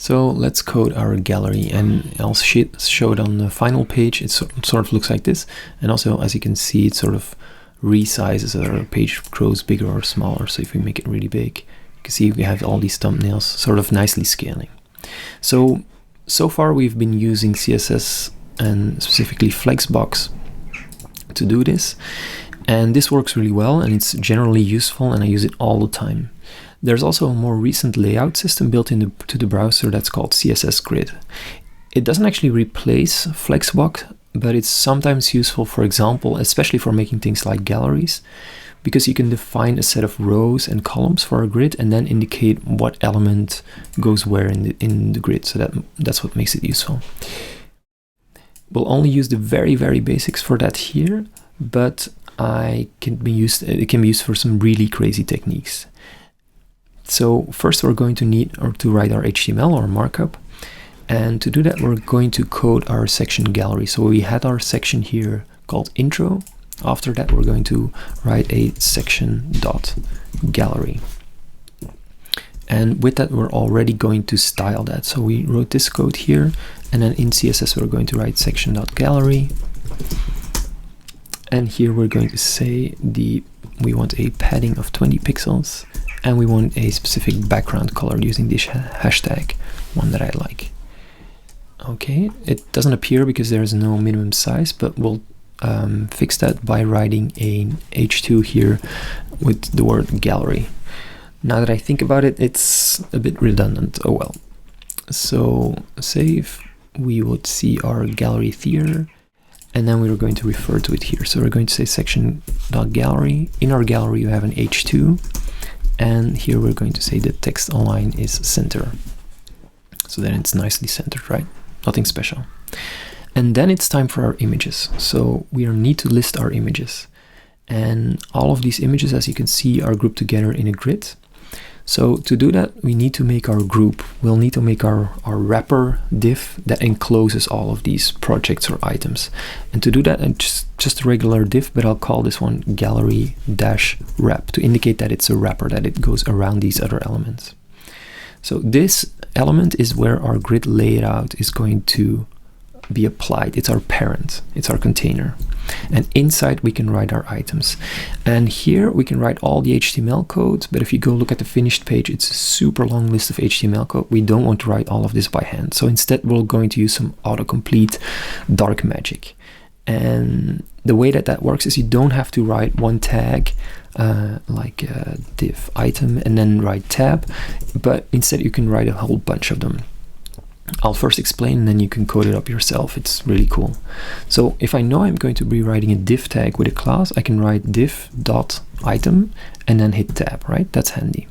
So let's code our gallery, and I'll show it on the final page. It sort of looks like this, and also, as you can see, it sort of resizes, or the page grows bigger or smaller. So if we make it really big, you can see we have all these thumbnails sort of nicely scaling. So far we've been using CSS and specifically Flexbox to do this, and this works really well, and it's generally useful, and I use it all the time. There's also a more recent layout system built into the browser that's called CSS Grid. It doesn't actually replace Flexbox, but it's sometimes useful, for example, especially for making things like galleries, because you can define a set of rows and columns for a grid and then indicate what element goes where in the grid. So that's what makes it useful. We'll only use the very basics for that here, but it can be used for some really crazy techniques. So first we're going to need to write our HTML or markup, and to do that we're going to code our section gallery. So we had our section here called intro. After that we're going to write a section.gallery, and with that we're already going to style that. So we wrote this code here, and then in CSS we're going to write section.gallery, and here we're going to say we want a padding of 20 pixels, and we want a specific background color using this hashtag, one that I like. Okay, it doesn't appear because there's no minimum size, but we'll fix that by writing an H2 here with the word gallery. Now that I think about it, it's a bit redundant. Oh well. So save, we would see our gallery here, and then we're going to refer to it here. So we're going to say section.gallery. In our gallery you have an H2, and here we're going to say the text align is center. So then it's nicely centered, right? Nothing special. And then it's time for our images. So we need to list our images. And all of these images, as you can see, are grouped together in a grid. So to do that, we need to make our group. We'll need to make our wrapper div that encloses all of these projects or items. And to do that, just a regular div, but I'll call this one gallery-wrap to indicate that it's a wrapper, that it goes around these other elements. So this element is where our grid layout is going to be applied. It's our parent, it's our container. And inside we can write our items. And here we can write all the HTML code, but if you go look at the finished page, it's a super long list of HTML code. We don't want to write all of this by hand. So instead we're going to use some autocomplete dark magic. And the way that works is you don't have to write one tag like div item and then write tab, but instead you can write a whole bunch of them. I'll first explain, and then you can code it up yourself. It's really cool. So if I know I'm going to be writing a div tag with a class, I can write div.item and then hit tab, right? That's handy.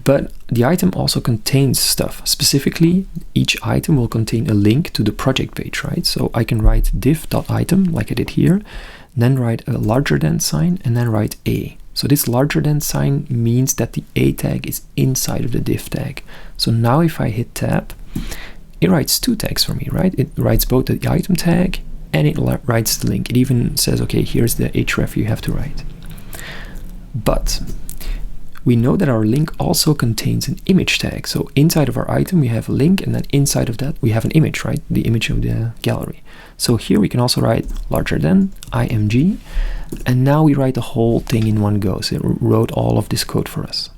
But the item also contains stuff. Specifically, each item will contain a link to the project page, right? So I can write div.item like I did here, then write a larger than sign, and then write a. So this larger than sign means that the a tag is inside of the div tag. So now if I hit tab, it writes two tags for me, right? It writes both the item tag and it writes the link. It even says, okay, here's the href you have to write. But we know that our link also contains an image tag. So inside of our item, we have a link, and then inside of that, we have an image, right? The image of the gallery. So here we can also write larger than img, and now we write the whole thing in one go. So it wrote all of this code for us.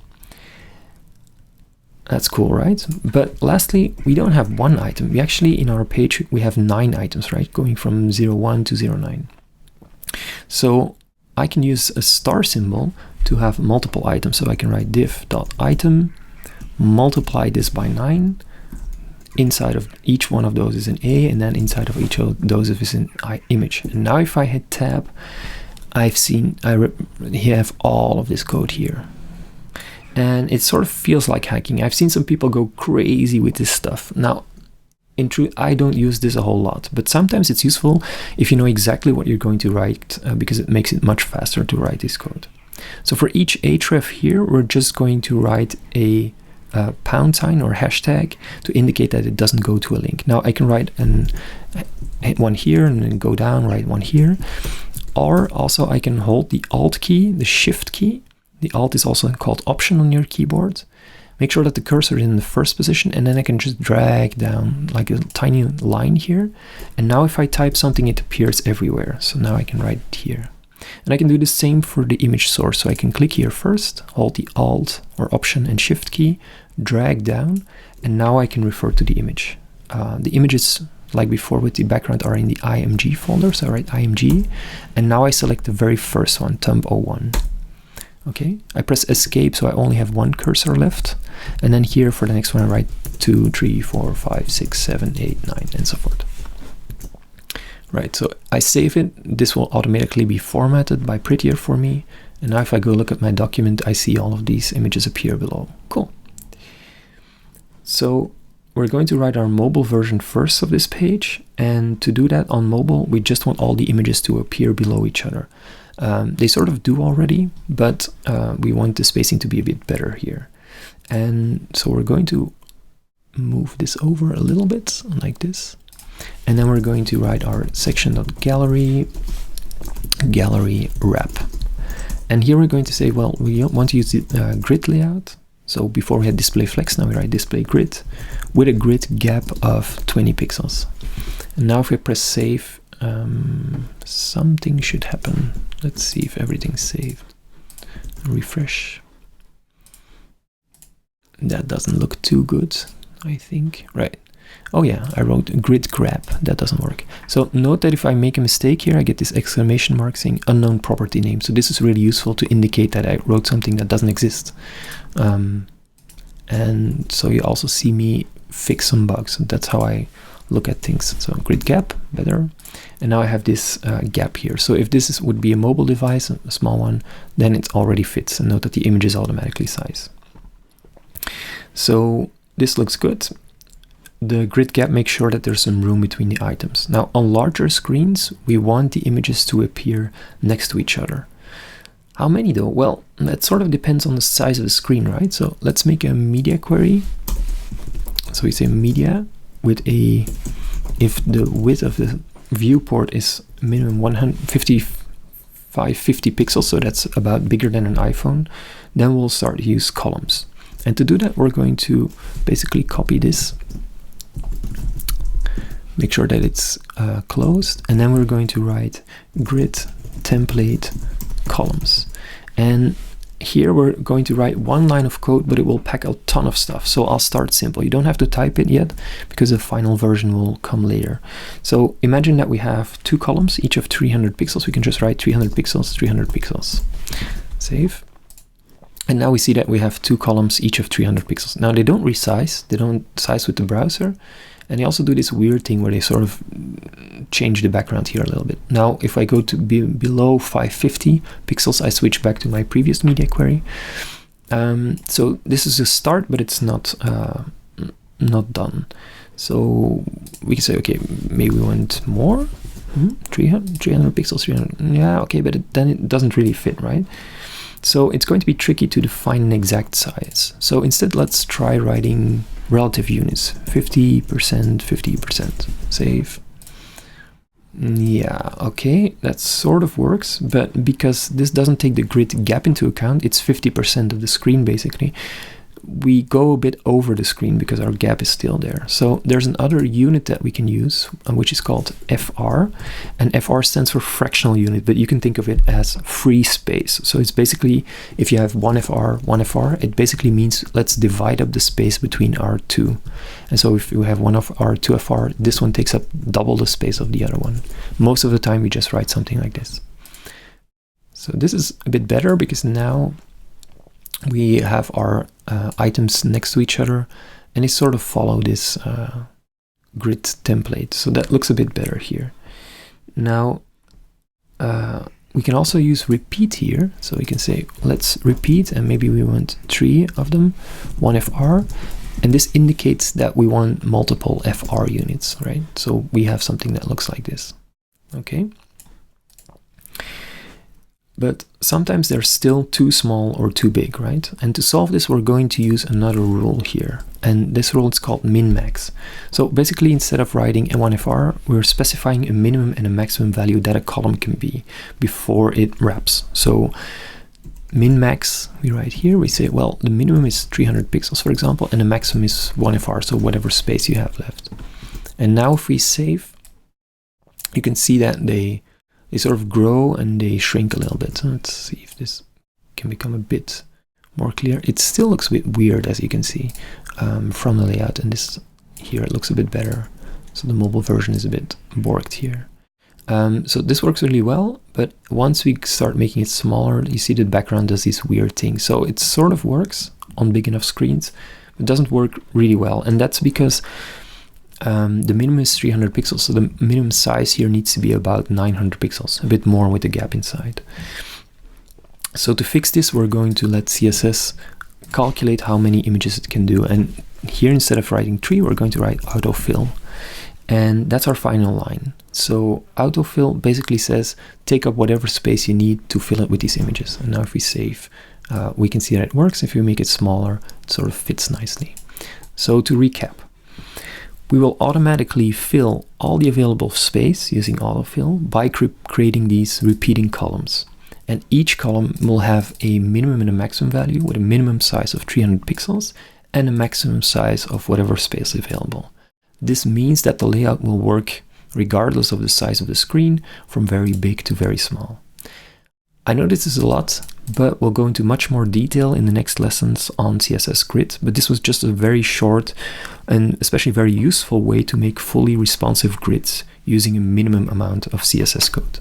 That's cool, right? But lastly, we don't have one item. We actually, in our page, we have 9 items, right? Going from 01 to 09. So I can use a star symbol to have multiple items. So I can write div.item, multiply this by 9. Inside of each one of those is an A, and then inside of each of those is an image. And now if I hit tab, I have all of this code here. And it sort of feels like hacking. I've seen some people go crazy with this stuff. Now, in truth, I don't use this a whole lot, but sometimes it's useful if you know exactly what you're going to write, because it makes it much faster to write this code. So for each href here, we're just going to write a pound sign or hashtag to indicate that it doesn't go to a link. Now I can write hit one here and then go down, write one here. Or also I can hold the Alt key, the Shift key. The Alt is also called Option on your keyboard. make sure that the cursor is in the first position, and then I can just drag down like a tiny line here. And now if I type something, it appears everywhere. So now I can write it here. And I can do the same for the image source. So I can click here first, hold the Alt or Option and Shift key, drag down, and now I can refer to the image. The images, like before with the background, are in the IMG folder. So I write IMG, and now I select the very first one, Thumb 01. Okay, I press Escape, so I only have one cursor left. And then here for the next one, I write 2, 3, 4, 5, 6, 7, 8, 9, and so forth. Right, so I save it. This will automatically be formatted by Prettier for me. And now if I go look at my document, I see all of these images appear below. Cool. So we're going to write our mobile version first of this page. And to do that on mobile, we just want all the images to appear below each other. They sort of do already, but we want the spacing to be a bit better here. And so we're going to move this over a little bit like this. And then we're going to write our section.gallery, gallery wrap. And here we're going to say, well, we want to use the grid layout. So before we had display flex, now we write display grid with a grid gap of 20 pixels. And now if we press save, something should happen. Let's see if everything's saved. Refresh. That doesn't look too good, I think. Right. Oh yeah, I wrote grid grab. That doesn't work. So note that if I make a mistake here, I get this exclamation mark saying unknown property name. So this is really useful to indicate that I wrote something that doesn't exist. And so you also see me fix some bugs. That's how I look at things. So grid gap, better. And now I have this gap here. So if this would be a mobile device, a small one, then it already fits. And note that the image is automatically size. So this looks good. The grid gap makes sure that there's some room between the items. Now on larger screens, we want the images to appear next to each other. How many though? Well, that sort of depends on the size of the screen, right? So let's make a media query. So we say media with a, if the width of the viewport is minimum 50 pixels, so that's about bigger than an iPhone, then we'll start to use columns. And to do that, we're going to basically copy this, make sure that it's closed, and then we're going to write grid template columns. And here we're going to write one line of code, but it will pack a ton of stuff. So I'll start simple. You don't have to type it yet because the final version will come later. So imagine that we have two columns, each of 300 pixels. We can just write 300 pixels, 300 pixels. Save. And now we see that we have two columns, each of 300 pixels. Now they don't resize, they don't size with the browser. And they also do this weird thing where they sort of change the background here a little bit. Now, if I go to below 550 pixels, I switch back to my previous media query. So this is a start, but it's not done. So we can say, okay, maybe we want more. 300 pixels, 300. Yeah, okay, but then it doesn't really fit, right? So it's going to be tricky to define an exact size. So instead, let's try writing relative units, 50%, 50%. Save. Yeah, okay, that sort of works, but because this doesn't take the grid gap into account, it's 50% of the screen basically. We go a bit over the screen because our gap is still there. So there's another unit that we can use, which is called FR, and FR stands for fractional unit, but you can think of it as free space. So it's basically, if you have one FR, it basically means let's divide up the space between our two. And so if you have one of our two FR, this one takes up double the space of the other one. Most of the time we just write something like this. So this is a bit better because now we have our items next to each other, and they sort of follow this grid template. So that looks a bit better here. Now, we can also use repeat here. So we can say, let's repeat, and maybe we want 3 of them, 1 FR. And this indicates that we want multiple FR units, right? So we have something that looks like this. Okay. But sometimes they're still too small or too big, right? And to solve this, we're going to use another rule here. And this rule is called min-max. So basically, instead of writing a1FR, we're specifying a minimum and a maximum value that a column can be before it wraps. So min-max, we write here, we say, well, the minimum is 300 pixels, for example, and the maximum is 1FR, so whatever space you have left. And now if we save, you can see that they sort of grow and they shrink a little bit. So let's see if this can become a bit more clear. It still looks a bit weird, as you can see, from the layout, and this here it looks a bit better. So the mobile version is a bit borked here. So this works really well, but once we start making it smaller, you see the background does these weird things. So it sort of works on big enough screens, but it doesn't work really well. And that's because the minimum is 300 pixels, so the minimum size here needs to be about 900 pixels, a bit more with the gap inside. So to fix this, we're going to let CSS calculate how many images it can do. And here, instead of writing 3, we're going to write autofill. And that's our final line. So autofill basically says, take up whatever space you need to fill it with these images. And now if we save, we can see that it works. If we make it smaller, it sort of fits nicely. So to recap, we will automatically fill all the available space using autofill by creating these repeating columns. And each column will have a minimum and a maximum value with a minimum size of 300 pixels and a maximum size of whatever space is available. This means that the layout will work regardless of the size of the screen, from very big to very small. I know this is a lot, but we'll go into much more detail in the next lessons on CSS Grid, but this was just a very short and especially very useful way to make fully responsive grids using a minimum amount of CSS code.